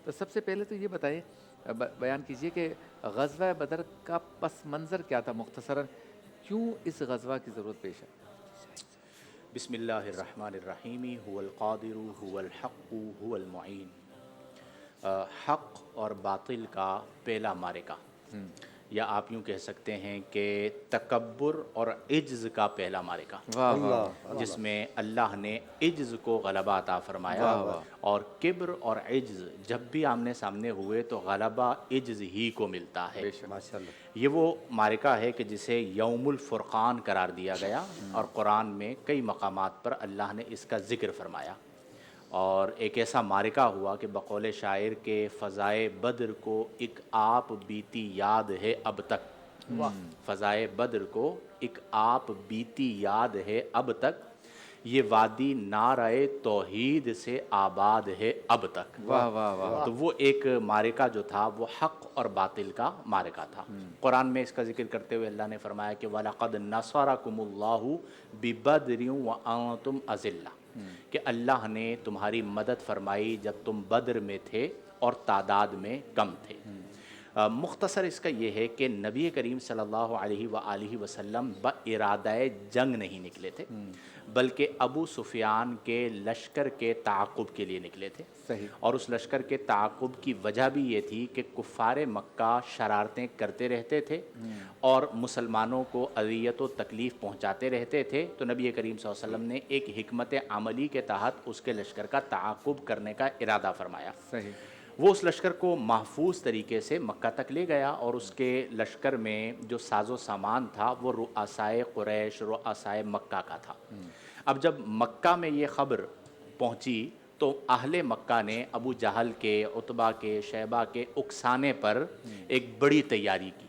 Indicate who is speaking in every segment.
Speaker 1: تو سب سے پہلے تو یہ بتائیں، بیان کیجئے کہ غزوہ بدر کا پس منظر کیا تھا مختصراً، کیوں اس غزوہ کی ضرورت پیش ہے؟
Speaker 2: بسم اللہ الرحمن الرحیم هو القادر هو الحق هو المعین۔ حق اور باطل کا پہلا معرکہ، یا آپ یوں کہہ سکتے ہیں کہ تکبر اور عجز کا پہلا معرکہ،
Speaker 1: واہ واہ،
Speaker 2: جس میں اللہ نے عجز کو غلبہ عطا فرمایا، اور کبر اور عجز جب بھی آمنے سامنے ہوئے تو غلبہ عجز ہی کو ملتا ہے۔ یہ وہ معرکہ ہے کہ جسے یوم الفرقان قرار دیا گیا، اور قرآن میں کئی مقامات پر اللہ نے اس کا ذکر فرمایا، اور ایک ایسا معرکہ ہوا کہ بقول شاعر کے فضائے بدر کو ایک آپ بیتی یاد ہے اب تک، فضائے بدر کو ایک آپ بیتی یاد ہے اب تک، یہ وادی نعرہ توحید سے آباد ہے اب تک۔
Speaker 1: واہ واہ واہ،
Speaker 2: تو وہ ایک معرکہ جو تھا وہ حق اور باطل کا معرکہ تھا۔ قرآن میں اس کا ذکر کرتے ہوئے اللہ نے فرمایا کہ وَلَقَدْ نَصَرَكُمُ اللَّهُ بِبَدْرٍ وَأَنْتُمْ أَذِلَّةٌ، کہ اللہ نے تمہاری مدد فرمائی جب تم بدر میں تھے اور تعداد میں کم تھے۔ مختصر اس کا یہ ہے کہ نبی کریم صلی اللہ علیہ وآلہ وسلم بارادہ جنگ نہیں نکلے تھے، بلکہ ابو سفیان کے لشکر کے تعاقب کے لیے نکلے تھے۔
Speaker 1: صحیح۔
Speaker 2: اور اس لشکر کے تعاقب کی وجہ بھی یہ تھی کہ کفار مکہ شرارتیں کرتے رہتے تھے اور مسلمانوں کو اذیت و تکلیف پہنچاتے رہتے تھے، تو نبی کریم صلی اللہ علیہ وسلم نے ایک حکمت عملی کے تحت اس کے لشکر کا تعاقب کرنے کا ارادہ فرمایا۔
Speaker 1: صحیح۔
Speaker 2: وہ اس لشکر کو محفوظ طریقے سے مکہ تک لے گیا، اور اس کے لشکر میں جو ساز و سامان تھا وہ رؤسائے قریش، رؤسائے مکہ کا تھا۔ اب جب مکہ میں یہ خبر پہنچی تو اہل مکہ نے ابو جہل کے، عتبہ کے، شیبہ کے اکسانے پر ایک بڑی تیاری کی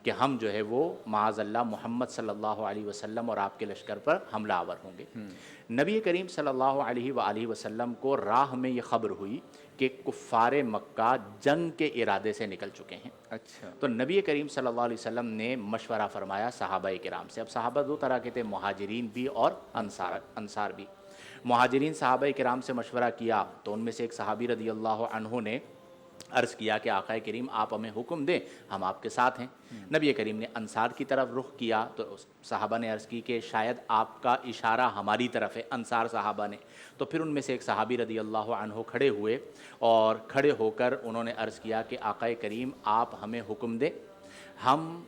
Speaker 2: کہ ہم جو ہے وہ معاذ اللہ محمد صلی اللہ علیہ وسلم اور آپ کے لشکر پر حملہ آور ہوں گے۔ نبی کریم صلی اللہ علیہ وآلہ وسلم کو راہ میں یہ خبر ہوئی کہ کفار مکہ جنگ کے ارادے سے نکل چکے ہیں۔
Speaker 1: اچھا،
Speaker 2: تو نبی کریم صلی اللہ علیہ وسلم نے مشورہ فرمایا صحابہ کرام سے۔ اب صحابہ دو طرح کے تھے، مہاجرین بھی اور انصار بھی۔ مہاجرین صحابہ کرام سے مشورہ کیا تو ان میں سے ایک صحابی رضی اللہ عنہ نے عرض کیا کہ آقا کریم آپ ہمیں حکم دیں، ہم آپ کے ساتھ ہیں۔ نبی کریم نے انصار کی طرف رخ کیا تو صحابہ نے عرض کی کہ شاید آپ کا اشارہ ہماری طرف ہے، انصار صحابہ نے۔ تو پھر ان میں سے ایک صحابی رضی اللہ عنہ کھڑے ہوئے، اور کھڑے ہو کر انہوں نے عرض کیا کہ آقا کریم آپ ہمیں حکم دیں، ہم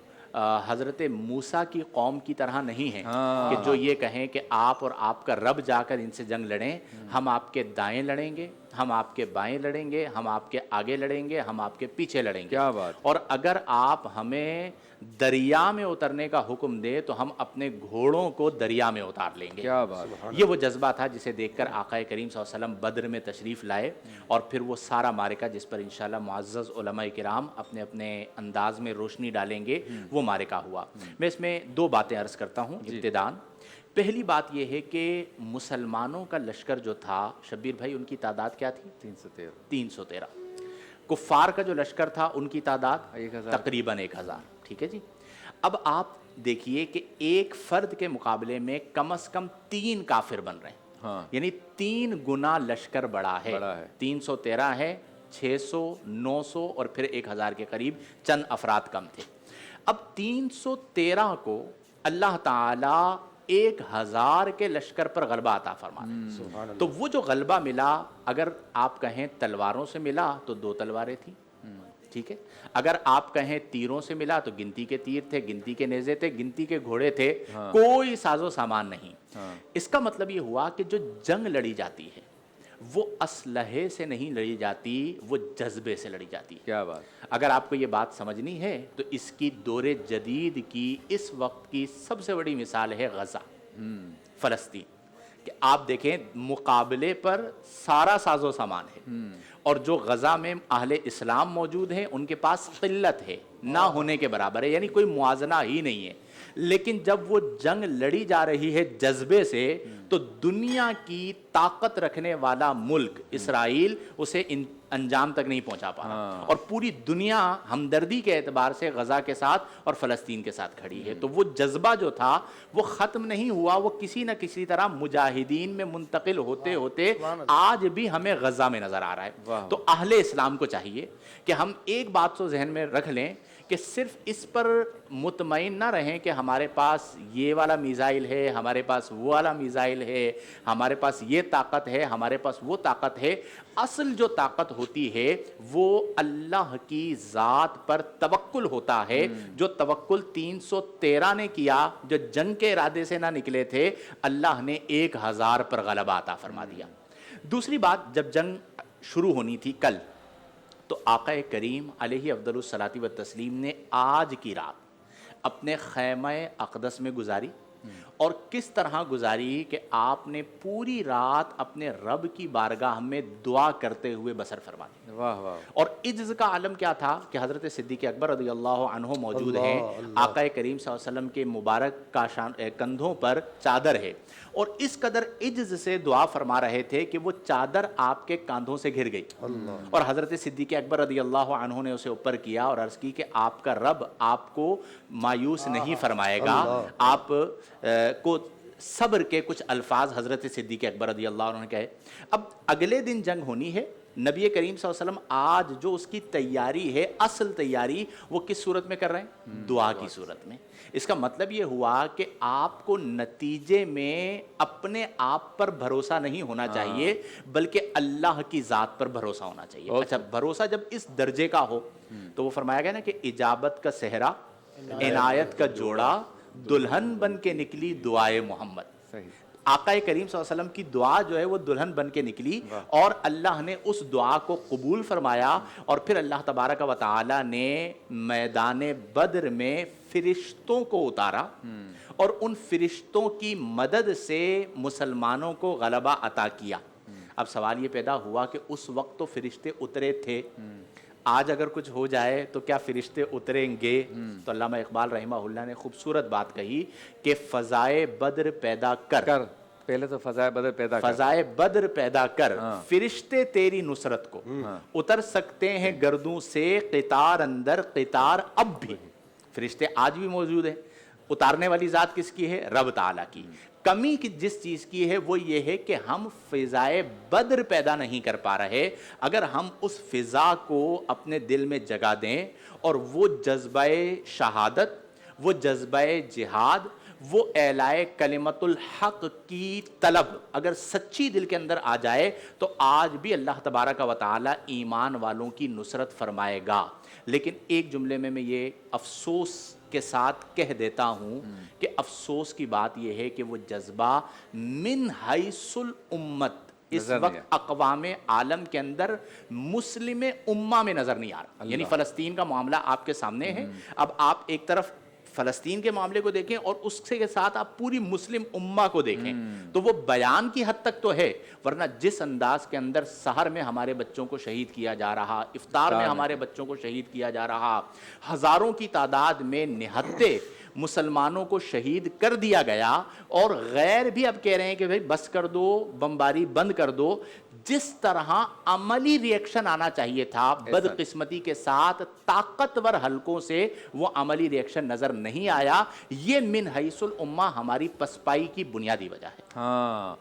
Speaker 2: حضرت موسیٰ کی قوم کی طرح نہیں ہیں کہ جو یہ کہیں کہ آپ اور آپ کا رب جا کر ان سے جنگ لڑیں۔ ہم آپ کے دائیں لڑیں گے، ہم آپ کے بائیں لڑیں گے، ہم آپ کے آگے لڑیں گے، ہم آپ کے پیچھے لڑیں گے۔
Speaker 1: کیا بات!
Speaker 2: اور اگر آپ ہمیں دریا میں اترنے کا حکم دے تو ہم اپنے گھوڑوں کو دریا میں اتار لیں گے۔
Speaker 1: کیا بات!
Speaker 2: یہ وہ جذبہ تھا جسے دیکھ کر آقا کریم صلی اللہ علیہ وسلم بدر میں تشریف لائے، اور پھر وہ سارا معرکہ جس پر انشاءاللہ معزز علماء کرام اپنے اپنے انداز میں روشنی ڈالیں گے، وہ معرکہ ہوا۔ میں اس میں دو باتیں عرض کرتا ہوں ابتداً۔ پہلی بات یہ ہے کہ مسلمانوں کا لشکر جو تھا، شبیر بھائی ان کی تعداد کیا تھی؟ 313۔ کفار کا جو لشکر تھا ان کی تعداد تقریباً 1000۔ ٹھیک ہے جی۔ اب آپ دیکھیے کہ ایک فرد کے مقابلے میں کم از کم 3 کافر بن رہے ہیں، یعنی 3 گنا لشکر بڑا ہے۔ 313 ہے، 600، 900 اور پھر 1000 کے قریب چند افراد کم تھے۔ اب 313 کو اللہ تعالیٰ 1000 کے لشکر پر غلبہ عطا فرما دے۔ تو وہ جو غلبہ ملا، اگر آپ کہیں تلواروں سے ملا تو 2 تلواریں تھیں، ٹھیک ہے۔ اگر آپ کہیں تیروں سے ملا تو گنتی کے تیر تھے، گنتی کے نیزے تھے، گنتی کے گھوڑے تھے، کوئی ساز و سامان نہیں۔ اس کا مطلب یہ ہوا کہ جو جنگ لڑی جاتی ہے وہ اسلحے سے نہیں لڑی جاتی، وہ جذبے سے لڑی جاتی ہے۔
Speaker 1: کیا بات!
Speaker 2: اگر آپ کو یہ بات سمجھنی ہے تو اس کی دور جدید کی اس وقت کی سب سے بڑی مثال ہے غزہ، فلسطین، کہ آپ دیکھیں مقابلے پر سارا ساز و سامان ہے، اور جو غزہ میں اہل اسلام موجود ہیں ان کے پاس قلت ہے، نہ ہونے کے برابر ہے، یعنی کوئی موازنہ ہی نہیں ہے۔ لیکن جب وہ جنگ لڑی جا رہی ہے جذبے سے، تو دنیا کی طاقت رکھنے والا ملک اسرائیل اسے انجام تک نہیں پہنچا پا رہا، اور پوری دنیا ہمدردی کے اعتبار سے غزہ کے ساتھ اور فلسطین کے ساتھ کھڑی ہے. تو وہ جذبہ جو تھا وہ ختم نہیں ہوا، وہ کسی نہ کسی طرح مجاہدین میں منتقل ہوتے ہوتے آج بھی ہمیں غزہ میں نظر آ رہا ہے. تو اہل اسلام کو چاہیے کہ ہم ایک بات تو ذہن میں رکھ لیں کہ صرف اس پر مطمئن نہ رہیں کہ ہمارے پاس یہ والا میزائل ہے، ہمارے پاس وہ والا میزائل ہے، ہمارے پاس یہ طاقت ہے، ہمارے پاس وہ طاقت ہے. اصل جو طاقت ہوتی ہے وہ اللہ کی ذات پر توکل ہوتا ہے، جو توکل 313 نے کیا، جو جنگ کے ارادے سے نہ نکلے تھے، اللہ نے 1000 پر غلبہ عطا فرما دیا. دوسری بات، جب جنگ شروع ہونی تھی کل، تو آقا کریم علیہ افضل الصلاۃ والتسلیم نے آج کی رات اپنے خیمہ اقدس میں گزاری، اور کس طرح گزاری کہ آپ نے پوری رات اپنے رب کی بارگاہ میں دعا کرتے ہوئے بسر فرما دی.
Speaker 1: واہ واہ.
Speaker 2: اور عجز کا عالم کیا تھا کہ حضرت صدیق اکبر رضی اللہ عنہ موجود ہیں، آقا کریم صلی اللہ علیہ وسلم کے مبارک کندھوں پر چادر ہے، اور اس قدر عجز سے دعا فرما رہے تھے کہ وہ چادر آپ کے کاندھوں سے گھر گئی. اور حضرت صدیق اکبر رضی اللہ عنہ نے اسے اوپر کیا اور عرض کی کہ آپ کا رب آپ کو مایوس نہیں فرمائے گا. آپ کو صبر کے کچھ الفاظ حضرت صدیق اکبر رضی اللہ عنہ نے کہے. اب اگلے دن جنگ ہونی ہے. نبی کریم صلی اللہ علیہ وسلم آج جو اس کی تیاری ہے، اصل تیاری، وہ کس صورت میں کر رہے ہیں؟ دعا کی صورت میں. اس کا مطلب یہ ہوا کہ آپ کو نتیجے میں اپنے آپ پر بھروسہ نہیں ہونا چاہیے، بلکہ اللہ کی ذات پر بھروسہ ہونا چاہیے. اچھا، بھروسہ جب اس درجے کا ہو تو وہ فرمایا گیا نا کہ اجابت کا صحرا، عنایت کا جوڑا، دلہن بن کے نکلی دعائے محمد. آقا کریم صلی اللہ علیہ وسلم کی دعا جو ہے وہ دلہن بن کے نکلی، اور اللہ نے اس دعا کو قبول فرمایا. اور پھر اللہ تبارک و تعالی نے میدان بدر میں فرشتوں کو اتارا، اور ان فرشتوں کی مدد سے مسلمانوں کو غلبہ عطا کیا. اب سوال یہ پیدا ہوا کہ اس وقت تو فرشتے اترے تھے، آج اگر کچھ ہو جائے تو کیا فرشتے اتریں گے؟ تو علامہ اقبال رحمہ اللہ نے خوبصورت بات کہی کہ فضائے بدر پیدا کر،
Speaker 1: پہلے تو فضائے بدر پیدا کر،
Speaker 2: فضائے بدر پیدا کر، فرشتے تیری نصرت کو اتر سکتے ہیں گردوں سے، قطار اندر قطار اب بھی. فرشتے آج بھی موجود ہیں. اتارنے والی ذات کس کی ہے؟ رب تعالیٰ کی. کمی کی جس چیز کی ہے وہ یہ ہے کہ ہم فضائے بدر پیدا نہیں کر پا رہے. اگر ہم اس فضا کو اپنے دل میں جگہ دیں، اور وہ جذبہ شہادت، وہ جذبہ جہاد، وہ اعلائے کلمت الحق کی طلب اگر سچی دل کے اندر آ جائے، تو آج بھی اللہ تبارک و تعالی ایمان والوں کی نصرت فرمائے گا. لیکن ایک جملے میں یہ افسوس کے ساتھ کہہ دیتا ہوں کہ افسوس کی بات یہ ہے کہ وہ جذبہ من حیث الامت اس وقت اقوام عالم کے اندر مسلم امہ میں نظر نہیں آ رہا. یعنی فلسطین کا معاملہ آپ کے سامنے ہے. اب آپ ایک طرف فلسطین کے معاملے کو دیکھیں اور اس کے ساتھ آپ پوری مسلم امہ کو دیکھیں تو وہ بیان کی حد تک تو ہے، ورنہ جس انداز کے اندر سحر میں ہمارے بچوں کو شہید کیا جا رہا، افطار میں ہمارے بچوں کو شہید کیا جا رہا، ہزاروں کی تعداد میں نہتے مسلمانوں کو شہید کر دیا گیا، اور غیر بھی اب کہہ رہے ہیں کہ بھائی بس کر دو، بمباری بند کر دو. جس طرح عملی ریئیکشن آنا چاہیے تھا، بدقسمتی کے ساتھ طاقتور حلقوں سے وہ عملی ریئیکشن نظر نہیں آیا. یہ من حیث الامہ ہماری پسپائی کی بنیادی وجہ ہے.